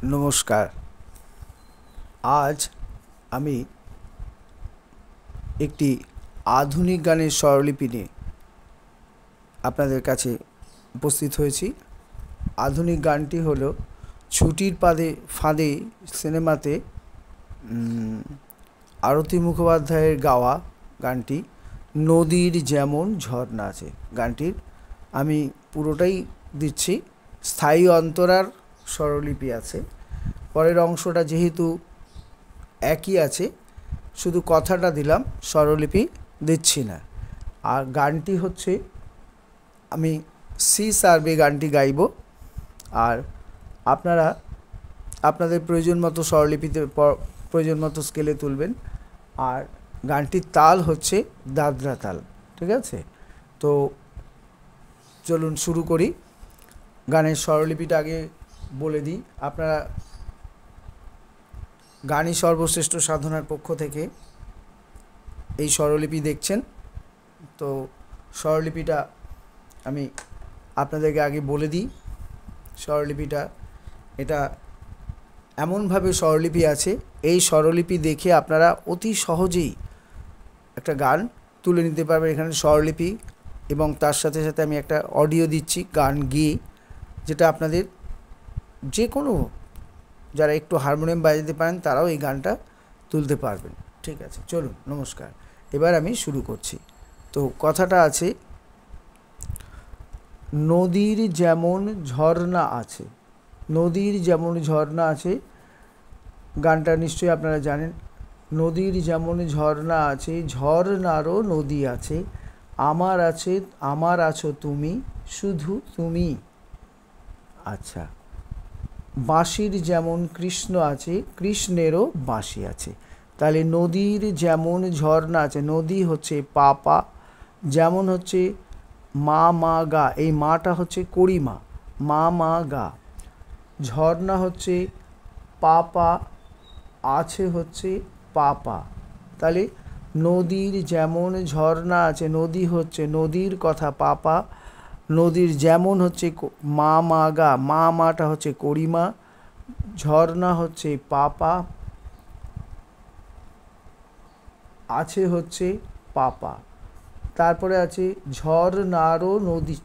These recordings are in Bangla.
নমস্কার। আজ আমি একটি আধুনিক গানের স্বরলিপি নিয়ে আপনাদের কাছে উপস্থিত হয়েছি। আধুনিক গানটি হলো ছুটির ফাঁদে সিনেমাতে আরতি মুখোপাধ্যায়ের গাওয়া গানটি নদীর যেমন ঝর্ণা আছে। গানটির আমি পুরোটাই দিচ্ছি। স্থায়ী অন্তরার স্বরলিপি আছে, পরের অংশটা যেহেতু একই আছে, শুধু কথাটা দিলাম, স্বরলিপি দিচ্ছি না। আর গানটি হচ্ছে, আমি সি সার্ভে গানটি গাইব, আর আপনারা আপনাদের প্রয়োজন মতো স্বরলিপিতে প্রয়োজন মতো স্কেলে তুলবেন। আর গানটির তাল হচ্ছে দাদরা তাল, ঠিক আছে? তো চলুন শুরু করি। গানের স্বরলিপিটা আগে বলে দিই। আপনারা গানই সর্বশ্রেষ্ঠ সাধনার পক্ষ থেকে এই স্বরলিপি দেখছেন। তো স্বরলিপিটা আমি আপনাদেরকে আগে বলে দিই। স্বরলিপিটা এটা এমনভাবে স্বরলিপি আছে, এই স্বরলিপি দেখে আপনারা অতি সহজেই একটা গান তুলে নিতে পারবেন। এখানে স্বরলিপি এবং তার সাথে সাথে আমি একটা অডিও দিচ্ছি গান গেয়ে, যেটা আপনাদের যে কোনো যারা একটু হারমোনিয়াম বাজাতে পারেন তারাও এই গানটা তুলতে পারবেন। ঠিক আছে, চলুন, নমস্কার। এবার আমি শুরু করছি। তো কথাটা আছে, নদীর যেমন ঝর্ণা আছে, নদীর যেমন ঝর্ণা আছে। গানটা নিশ্চয়ই আপনারা জানেন। নদীর যেমন ঝর্ণা আছে, ঝর্ণারও নদী আছে, আমার আছে, আমার আছো তুমি, শুধু তুমি। আচ্ছা, বাঁশির যেমন কৃষ্ণ আছে, কৃষ্ণেরও বাঁশি আছে। তাহলে নদীর যেমন ঝর্ণা আছে, নদী হচ্ছে পাপা, যেমন হচ্ছে মা মা গা, এই মাটা হচ্ছে করিমা, মা মা গা। ঝর্ণা হচ্ছে পাপা, আছে হচ্ছে পাপা। তাহলে নদীর যেমন ঝর্ণা আছে, নদী হচ্ছে নদীর কথা পাপা, নদীর যেমন হচ্ছে মা মা গা, মা মাটা হচ্ছে করিমা, ঝর্ণা হচ্ছে পাপা, আছে হচ্ছে পাপা। তারপরে আছে ঝর্ণারও নদী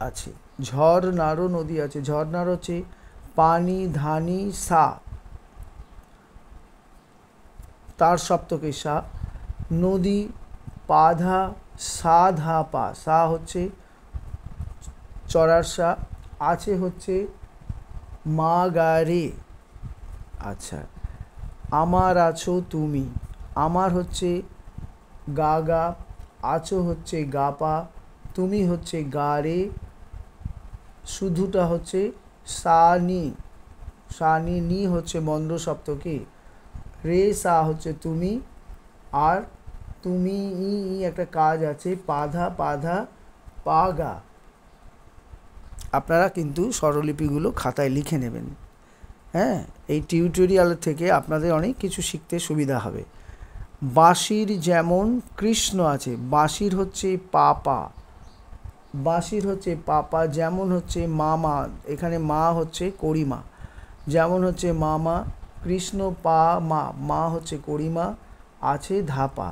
আছে, ঝর্ণারও নদী আছে। ঝর্ণার হচ্ছে পানি ধানি সা, তার সপ্তকে সা। নদী পাধা সা ধা পা, সা হচ্ছে চড়ার সা, আছে হচ্ছে মা গা রে। আচ্ছা, আমার আছো তুমি, আমার হচ্ছে গা গা, আছো হচ্ছে গা পা, তুমি হচ্ছে গা রে, শুধুটা হচ্ছে সা নি, সা নি, নি হচ্ছে মন্দ সপ্তকে, রে সা হচ্ছে তুমি, আর তুমি ই একটা কাজ আছে, পাধা পাধা পা গা। আপনারা কিন্তু স্বরলিপিগুলো খাতায় লিখে নেবেন। হ্যাঁ, এই টিউটোরিয়াল থেকে আপনাদের অনেক কিছু শিখতে সুবিধা হবে। বাঁশির যেমন কৃষ্ণ আছে, বাঁশির হচ্ছে পাপা, বাঁশির হচ্ছে পাপা, যেমন হচ্ছে মামা, এখানে মা হচ্ছে করিমা, যেমন হচ্ছে মামা, কৃষ্ণ পা মা, মা হচ্ছে করিমা, আছে ধাপা।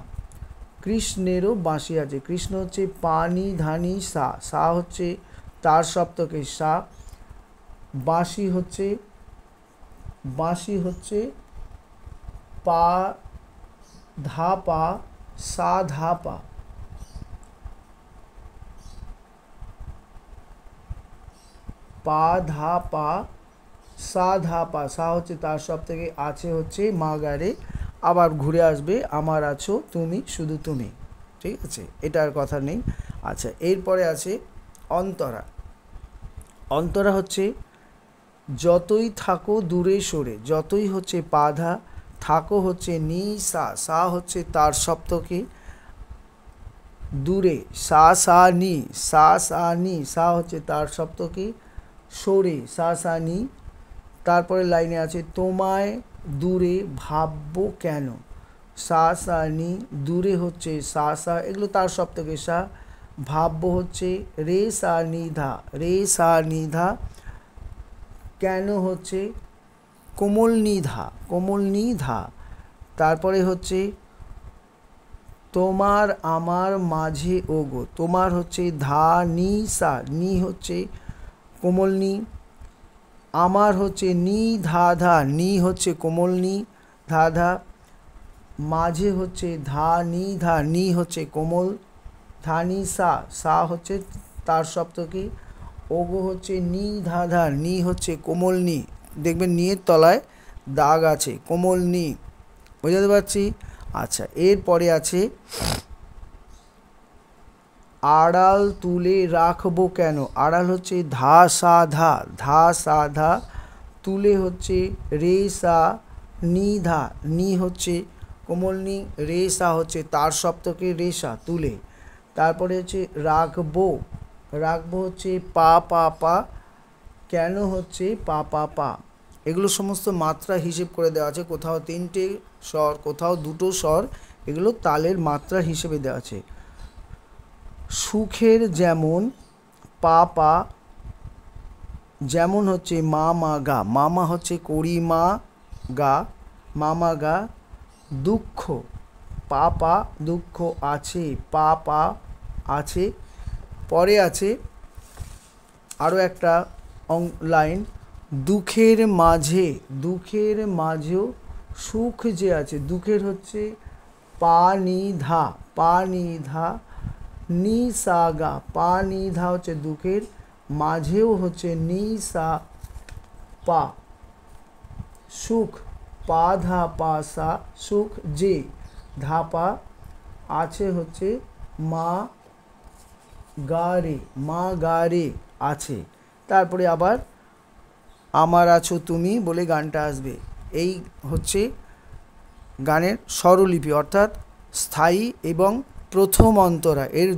কৃষ্ণেরও বাঁশি আছে, কৃষ্ণ হচ্ছে পানি ধানি সা, সা হচ্ছে তার সপ্তকে সা। বাঁশি হচ্ছে, বাঁশি হচ্ছে পা ধা পা, সা ধা পা। পা ধা পা সা ধা পা, সা হচ্ছে তার সপ্তকে, আছে হচ্ছে মা গারে, আবার ঘুরে আসবে আমার আছো তুমি, শুধু তুমি। ঠিক আছে, এটার কথা নেই। আচ্ছা, এরপরে আছে অন্তরা। অন্তরা হচ্ছে যতই থাকো দূরে সরে, যতই হচ্ছে পাধা, থাকো হচ্ছে নি সা, সা হচ্ছে তার সপ্তকে, দূরে সা সা নি, সা সা নি, সা হচ্ছে তার সপ্তকে, সরে সা সা নি। তারপরে লাইনে আছে তোমায় দূরে ভাববো কেন, সা সা নি, দূরে হচ্ছে সা সা, এগুলো তার সপ্তকে সা। ভাববো হচ্ছে রে সা নি ধা, রে সা নি ধা। কেন হচ্ছে কোমলনিধা, কোমলনিধা। তারপরে হচ্ছে তোমার আমার মাঝে ওগো, তোমার হচ্ছে ধা নি সা, নি হচ্ছে কোমলনি, আমার হচ্ছে নি ধা ধা, নি হচ্ছে কোমলনি ধা ধা, মাঝে হচ্ছে ধা নি ধা, নি হচ্ছে কোমল ধা নি সা, সা হচ্ছে তার সপ্তকী, ওগো হচ্ছে নি ধা ধা, নি হচ্ছে কোমল নি, দেখবেন নিয়ের তলায় দাগ আছে, কোমল নি, বুঝতে পারছি। আচ্ছা, এরপরে আছে আড়াল তুলে রাখবো কেন, আড়াল হচ্ছে ধা সা ধা, ধা সা ধা, তুলে হচ্ছে রে সা নি ধা, নি হচ্ছে কোমল নি, রে সা হচ্ছে তার সপ্তকে রেশা তুলে, তারপরে হচ্ছে রাখবো, রাখবো হচ্ছে পা পা পা, কেন হচ্ছে পা পা পা, এগুলো সমস্ত মাত্রা হিসেব করে দেওয়া আছে, কোথাও 3টে স্বর, কোথাও 2টো স্বর, এগুলো তালের মাত্রা হিসেবে দেওয়া আছে। সুখের যেমন পা পা, যেমন হচ্ছে মা মা গা, মামা হচ্ছে করি মা গা, মামা গা, দুঃখ পা পা, দুঃখ আছে পা পা আছে, পরে আছে আরও একটা লাইন, দুঃখের মাঝে, দুঃখের মাঝেও সুখ যে আছে, দুঃখের হচ্ছে পা নি ধা, পা নি ধা, নি সা গা, পা নি ধা হচ্ছে দুঃখের, মাঝেও হচ্ছে নি সা পা, সুখ পা ধা পা সা, সুখ যে ধা পা, আছে হচ্ছে মা গা রে, মা গা রে আছে, তারপরে আবার আমার আছো তুমি বলে গানটা আসবে। এই হচ্ছে গানের স্বরলিপি, অর্থাৎ স্থায়ী এবং প্রথম অন্তরা, এর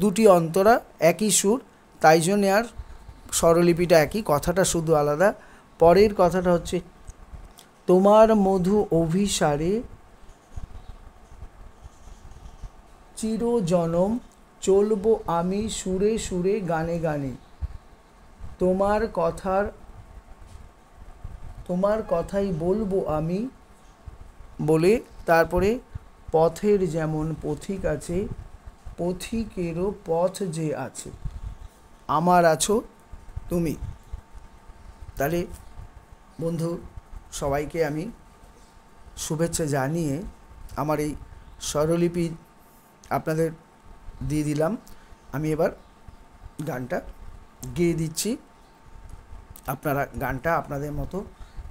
2টি অন্তরা একই সুর, তাই জন্যে আর স্বরলিপিটা একই, কথাটা শুধু আলাদা। পরের কথাটা হচ্ছে তোমার মধু অভিসারে চিরজনম চলবো আমি সুরে সুরে গানে গানে, তোমার কথাই বলবো আমি বলে, তারপরে পথের যেমন পথিক আছে পথিকেরও পথ যে আছে, আমার আছো তুমি। তাহলে বন্ধু সবাইকে আমি শুভেচ্ছা জানিয়ে আমার এই স্বরলিপি আপনাদের দিয়ে দিলাম, আমি এবার গানটা গেয়ে দিচ্ছি, আপনারা গানটা আপনাদের মতো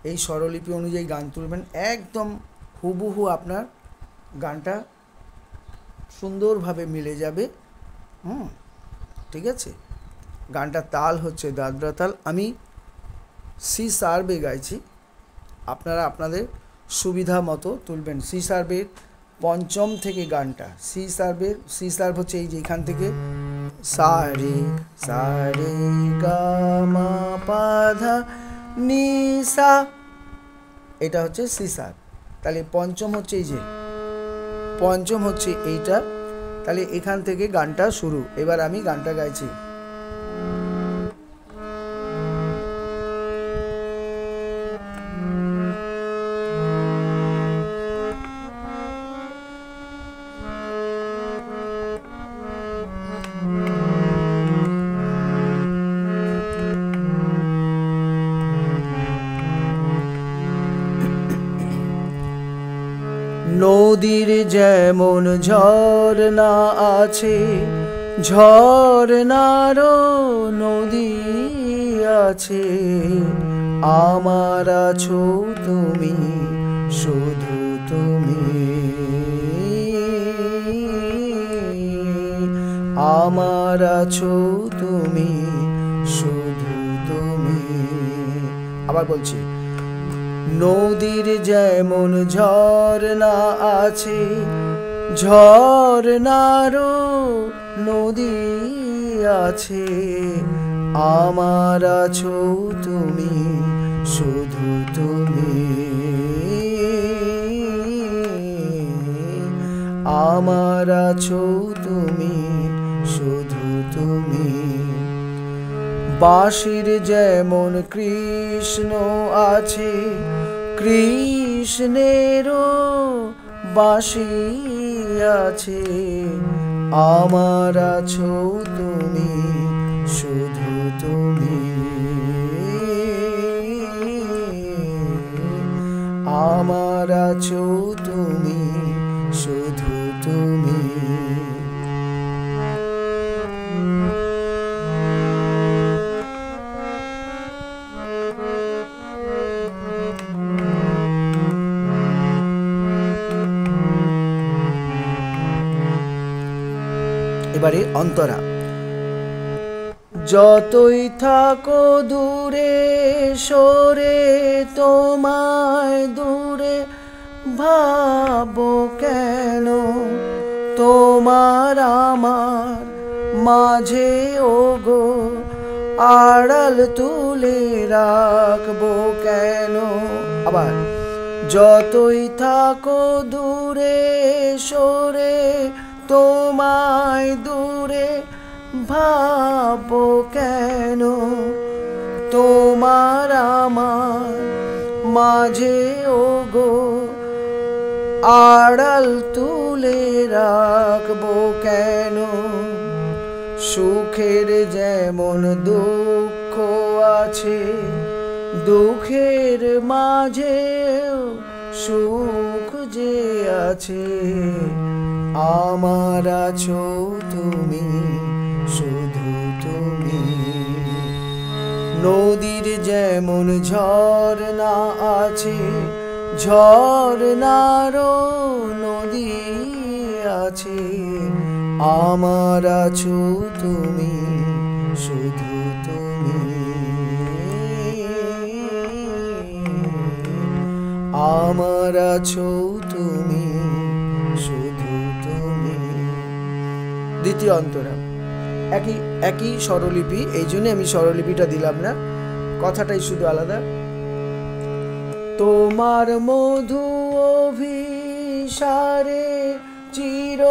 এই স্বরলিপি অনুযায়ী গান তুলবেন, একদম হুবহু আপনার গানটা সুন্দরভাবে মিলে যাবে। ঠিক আছে, গানটার তাল হচ্ছে দাদরা তাল, আমি সি সার্ভে গাইছি, আপনারা আপনাদের সুবিধা মতো তুলবেন। সি সার্ভের পঞ্চম থেকে গানটা, সি সার্ভ হচ্ছে এই যে এখান থেকে সারে সারে গা মা পা ধা নি সা, এটা হচ্ছে সি সার্ভ। তাহলে পঞ্চম হচ্ছে এই যে পঞ্চম হচ্ছে এইটা, তাহলে এখান থেকে গানটা শুরু। এবার আমি গানটা গাইছি। নদীর যেমন ঝর্ণা আছে, ঝর্ণারও নদী আছে, আমার আছো তুমি শুধু তুমি, আমার আছো তুমি শুধু তুমি। আবার বলছি, নদীর যেমন ঝর্ণা আছে, ঝর্ণারও নদী আছে, আমার আছো তুমি শুধু তুমি, আমার আছো তুমি শুধু তুমি। বাঁশির যেমন কৃষ্ণ আছে, কৃষ্ণেরও বাঁশি আছে, আমার আছো তুমি, শুধু তুমি, আমার আছো তুমি, শুধু তুমি। এবারে অন্তরা। যতই থাকো দূরে সরে, তোমায় দূরে ভাবো কেন, তোমার আমার মাঝে ওগো আড়াল তুলে রাখবো কেন। আবার, যতই থাকো দূরে সরে, তোমায় দূরে ভাবো কেন, তোমার আমার মাঝে ওগো আড়াল তুলে রাখবো কেন। সুখের যেমন দুঃখ আছে, দুঃখের মাঝেও সুখ যে আছে, আমার আছো তুমি, শুধু তুমি। নদীর যেমন ঝর্ণা আছে, ঝর্ণারও নদী আছে, আমার আছো তুমি, শুধু তুমি, আমার আছো তুমি, শুধু তুমি। দ্বিতীয় অন্তরা। একই স্বরলিপি, এই জন্য আমি স্বরলিপিটা দিলাম না, কথাটাই শুধু আলাদা। তোমার মধু অভিসারে চির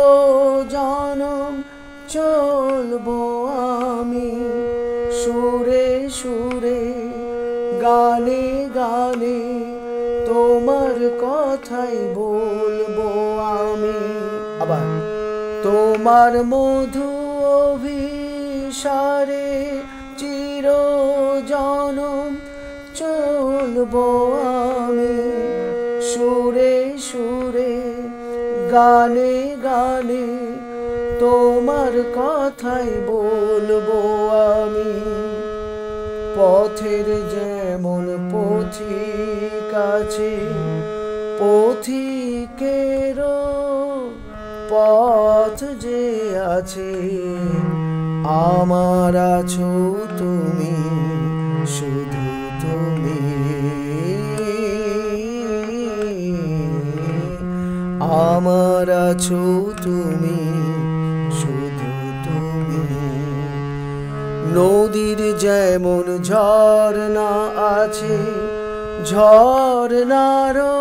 জনম চলবো আমি, সুরে সুরে গানে গানে তোমার কথাই বলবো আমি। আবার, তোমার মধু অভিসারে চির জনম চলবো আমি, সুরে সুরে গানে গানে তোমার কথাই বলবো আমি। পথের যেমন পথিক আছে, পথিকেরও পথ যে আছে, আমার আছো তুমি, শুধু তুমি, আমার আছো তুমি, শুধু তুমি। নদীর যেমন ঝর্ণা আছে, ঝর্ণারও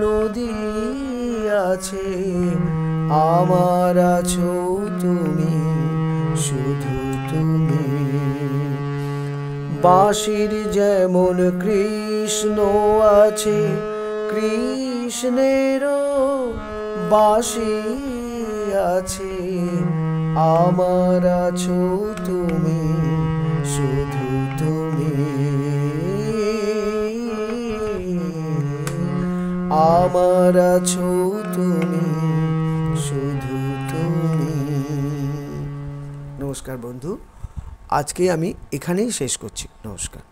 নদী আছে, আমার আছো তুমি, শুধু তুমি। বাঁশির যেমন কৃষ্ণ আছে, কৃষ্ণেরও বাঁশি আছে, আমার আছো তুমি, শুধু তুমি, আমার আছো তুমি, শুধু তুমি। নমস্কার বন্ধু, আজকে আমি এখানেই শেষ করছি। নমস্কার।